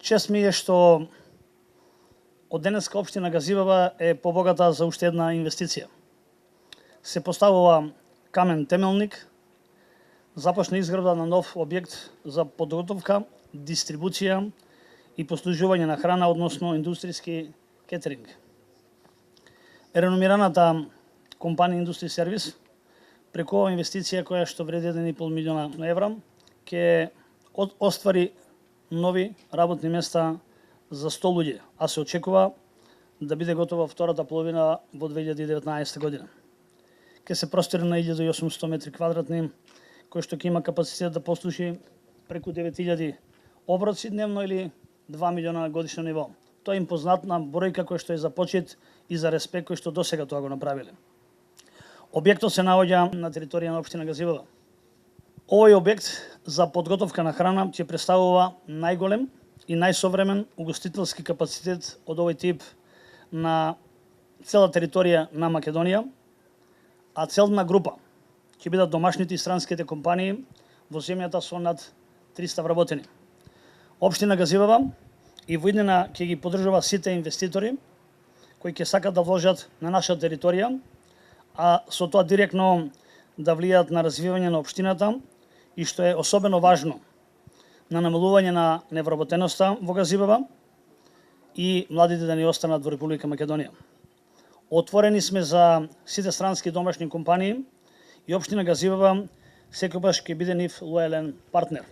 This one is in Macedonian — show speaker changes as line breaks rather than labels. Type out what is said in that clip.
Чест ми е што од денеска општина Газивава е побогата за уште една инвестиција. Се поставува камен темелник, започна изграда на нов објект за подготовка, дистрибуција и послужување на храна, односно индустријски кетеринг. Реномираната компанија Индустри Сервис, преку ова инвестиција која што вреди 1,5 милиона евра, ќе оствари нови работни места за 100 луѓе, а се очекува да биде готова втората половина во 2019 година. Ке се простира на 1800 метри квадратни, кој што ќе има капацитет да послужи преку 9000 оброци дневно или 2 милиона на годишно ниво. Тоа е импознатна бројка која што е за почит и за респект кој што досега тоа го направиле. Објектот се наоѓа на територија на општина Газивава. Овој објект за подготовка на храна ќе представува најголем и најсовремен угостителски капацитет од овој тип на цела територија на Македонија, а целна група ќе бидат домашните и странските компании во земјата со над 300 вработени. Општина Газивава и во иднина ќе ги поддржува сите инвеститори кои ќе сакат да вложат на наша територија, а со тоа директно да влијаат на развивање на општината и што е особено важно, на намалување на невработеноста во Газивава и младите да ни останат во Република Македонија. Отворени сме за сите странски домашни компании и општина Газивава секогаш ќе биде нив лојален партнер.